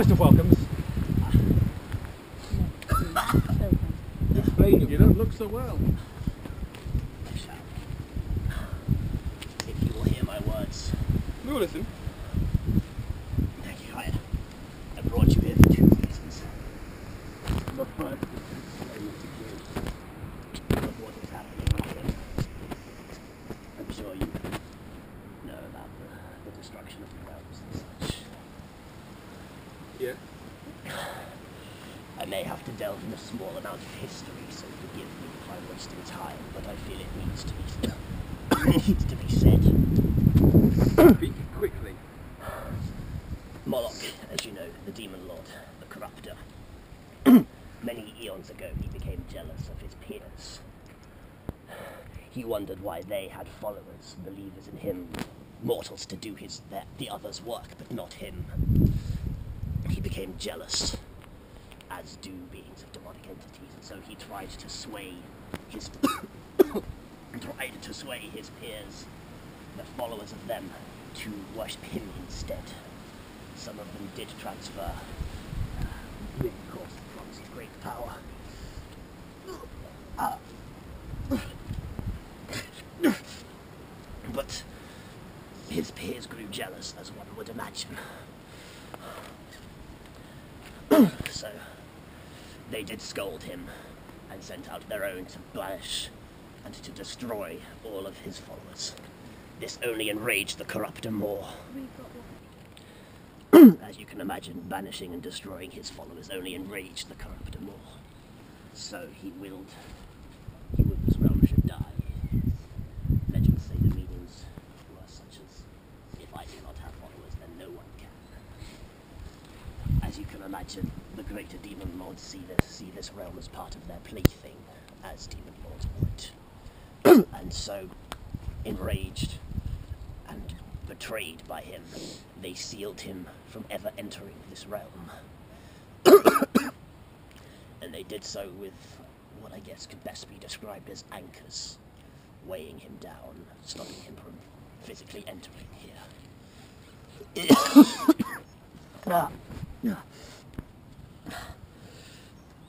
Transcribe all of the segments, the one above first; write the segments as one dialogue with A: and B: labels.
A: almost a welcome. Explain, you don't look so well.
B: I shall. If you will hear my words.
A: We will listen.
B: Thank you, I brought you here for 2 reasons. The first of what is happening here. I'm sure you know about the destruction of the realms and such.
A: Yeah.
B: I may have to delve in a small amount of history, so forgive me if I'm wasting time, but I feel it needs to be needs to be said.
A: Speak quickly.
B: Monologue, as you know, the demon lord, the corrupter. Many eons ago, he became jealous of his peers. He wondered why they had followers, believers in him, mortals to do the others' work, but not him. He became jealous, as do beings of demonic entities, and so he tried to sway his peers, the followers of them, to worship him instead. Some of them did transfer, with of course the promise of great power. But his peers grew jealous, as one would imagine. So they did scold him and sent out their own to banish and to destroy all of his followers. This only enraged the corruptor more. As you can imagine, banishing and destroying his followers only enraged the corruptor more. So he willed this realm should die. Legends say the meanings were such as, if I cannot have followers, then no one can. As you can imagine, the greater demon lords see this realm as part of their plaything, as demon lords would. And so, enraged and betrayed by him, they sealed him from ever entering this realm. And they did so with what I guess could best be described as anchors, weighing him down, stopping him from physically entering here.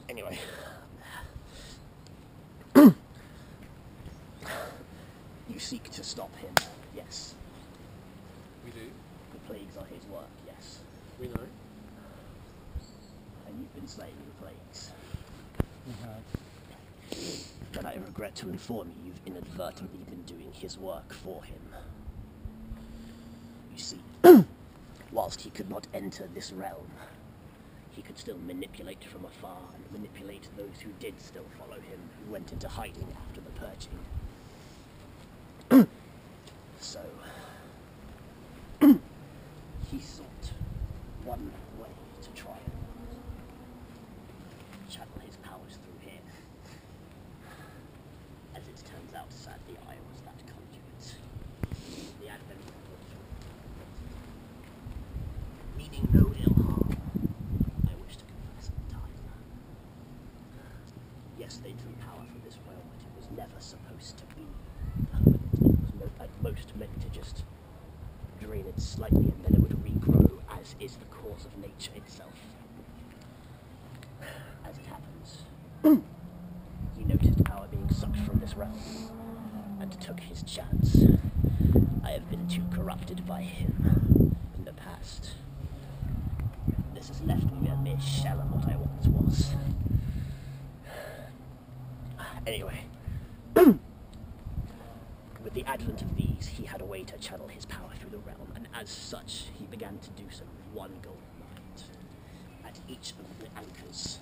B: Anyway. You seek to stop him, yes.
A: We do.
B: The plagues are his work, yes.
A: We know.
B: And you've been slaying the plagues.
A: We have.
B: But I regret to inform you, you've inadvertently been doing his work for him. You see, whilst he could not enter this realm, he could still manipulate from afar and manipulate those who did still follow him, who went into hiding after the purging. So, he sought one way to try and channel his powers through here. As it turns out, sadly, I was that conduit. The advent of meaning no ill harm, I wish to confess at the time. Yes, they drew power from this realm, but it was never supposed to be permanent. It was at most meant to just drain it slightly and then it would regrow, as is the course of nature itself. As it happens, he noticed power being sucked from this realm, and took his chance. I have been too corrupted by him in the past. This has left me a mere shell of what I once was. Anyway, with the advent of these, he had a way to channel his power through the realm, and as such, he began to do so with one goal in mind. At each of the anchors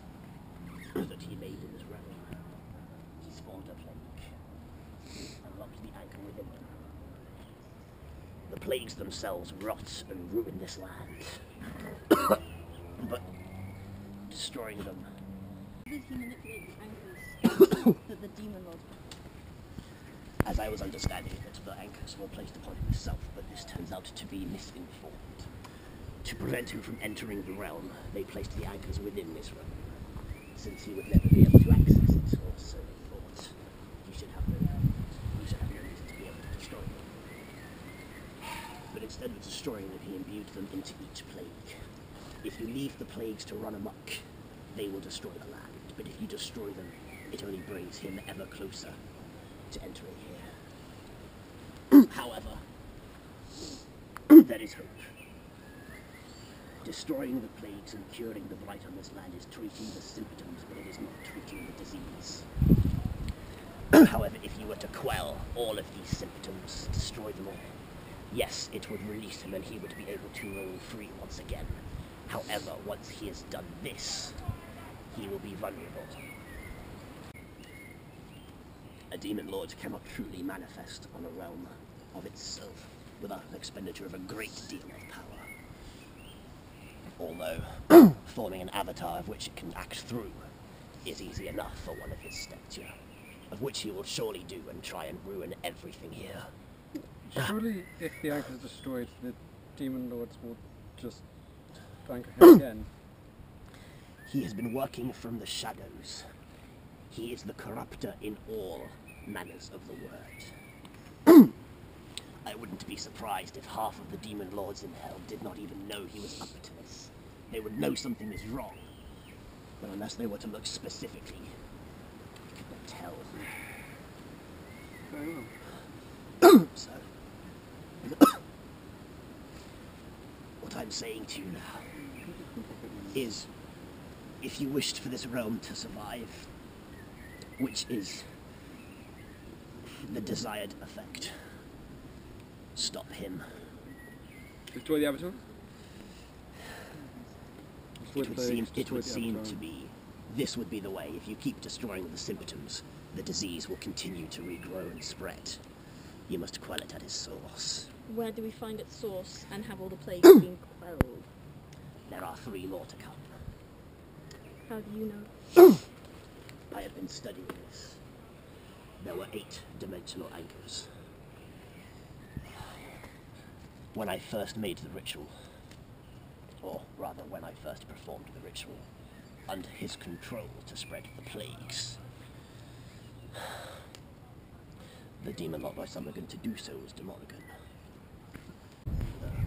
B: that he made in this realm, he spawned a plague, and locked the anchor within them. The plagues themselves rot and ruin this land, but destroying them.
C: How did he manipulate the anchors that the demon lord?
B: As I was understanding it, the anchors were placed upon himself, but this turns out to be misinformed. To prevent him from entering the realm, they placed the anchors within this realm, since he would never be able to access it, or so they thought. He should have no reason to be able to destroy them. But instead of destroying them, he imbued them into each plague. If you leave the plagues to run amok, they will destroy the land. But if you destroy them, it only brings him ever closer to entering here. However, there is hope. Destroying the plagues and curing the blight on this land is treating the symptoms, but it is not treating the disease. However, if you were to quell all of these symptoms, destroy them all, yes, it would release him and he would be able to roam free once again. However, once he has done this, he will be vulnerable. A demon lord cannot truly manifest on a realm of itself without an expenditure of a great deal of power. Although, forming an avatar of which it can act through is easy enough for one of his stature, of which he will surely do and try and ruin everything here.
D: Surely, if the anchor is destroyed, the demon lords will just anchor him again.
B: He has been working from the shadows. He is the corrupter in all manners of the word. I wouldn't be surprised if half of the demon lords in hell did not even know he was up to this. They would know something is wrong, but unless they were to look specifically, they could not tell.
D: Very well.
B: So, what I'm saying to you now is, if you wished for this realm to survive, which is the desired effect, stop him.
D: Destroy the avatar?
B: It would seem to be, this would be the way. If you keep destroying the symptoms, the disease will continue to regrow and spread. You must quell it at its source.
C: Where do we find its source and have all the plagues been quelled?
B: There are 3 more to come.
C: How do you know?
B: I have been studying this. There were 8 dimensional anchors. When I first made the ritual, or rather when I first performed the ritual, under his control to spread the plagues, the demon lot by Summergan to do so was Demogorgon.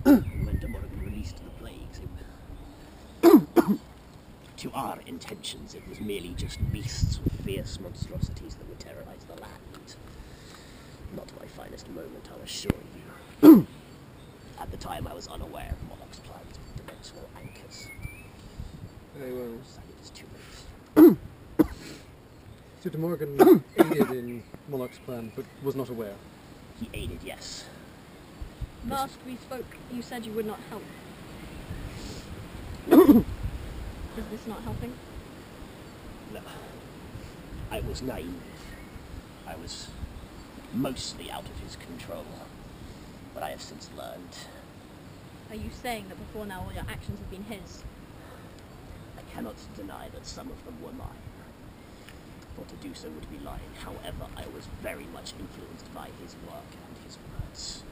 B: And when Demogorgon released the plagues, to our intentions, it was merely just beasts with fierce monstrosities that would terrorize the land. Not my finest moment, I assure you. At the time, I was unaware of Monarch's plans with dimensional anchors.
D: Very well.
B: Sadly, it is too late.
D: So De Morgan aided in Monarch's plan, but was not aware.
B: He aided, yes.
C: Last we spoke, you said you would not help. Is this not helping?
B: No. I was naive. I was mostly out of his control. But I have since learned.
C: Are you saying that before now all your actions have been his?
B: I cannot deny that some of them were mine. For to do so would be lying. However, I was very much influenced by his work and his words.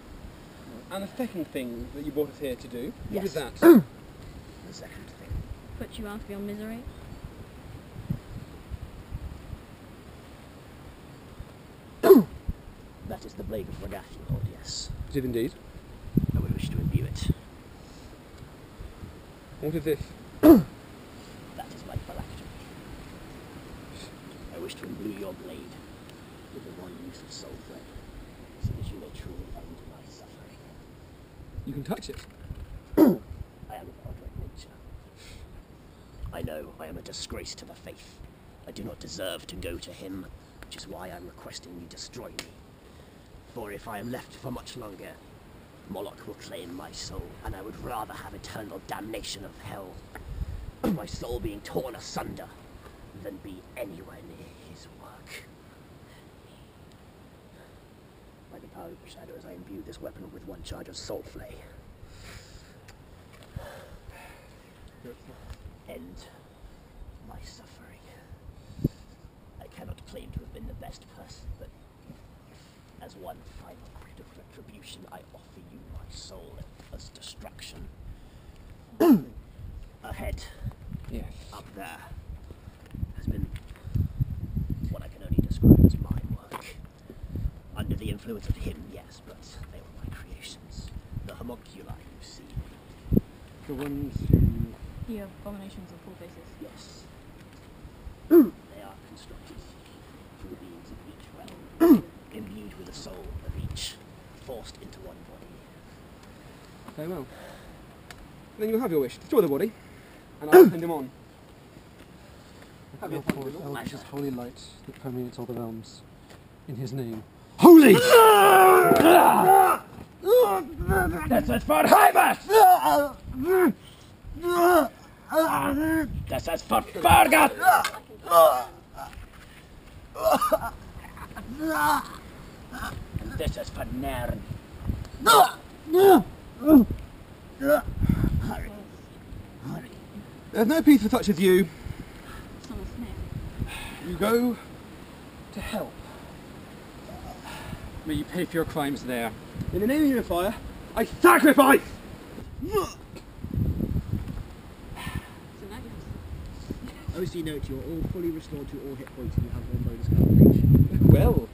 D: And the second thing that you brought us here to do, what
B: Yes.
D: is that?
B: The second thing.
C: Put you out of your misery?
B: That is the blade of Ragathi, Lord, yes.
D: Is it indeed?
B: I would wish to imbue it.
D: What is this?
B: That is my phylactery. I wish to imbue your blade with the one use of soul flame, so that you may truly end my suffering.
D: You can touch it.
B: I am of Godlike nature. I know I am a disgrace to the faith. I do not deserve to go to him, which is why I'm requesting you destroy me. For if I am left for much longer, Moloch will claim my soul, and I would rather have eternal damnation of hell, my soul being torn asunder, than be anywhere near his work. By the power of the shadows, I imbue this weapon with 1 charge of soul flame. End my suffering. I cannot claim to have been the best person, but as one final act of retribution, I offer you my soul as destruction. Ahead,
D: Yes.
B: up there, has been what I can only describe as my work. Under the influence of him, yes, but they were my creations. The homunculi you see.
D: The ones who
C: The abominations of four faces.
B: Yes. They are constructed from the beings of each realm, imbued with the soul of each, forced into one body.
E: Very well. Then you'll have your wish. Destroy the body, and I'll send him on. Have your
D: Pour
E: fun.
D: Eldritch's holy light that permeates all the realms. In his name.
B: Holy! Das ist verheimert! Das ist verbergen! Das ist vernähren! Hurry. Hurry.
E: There's no peace for such as you.
C: Son of Smith.
E: You go to hell.
D: May you pay for your crimes there.
E: In the name of Unifier, I sacrifice!
C: So now you
B: OC note, you're all fully restored to all hit points and you have one bonus coverage.
E: Well,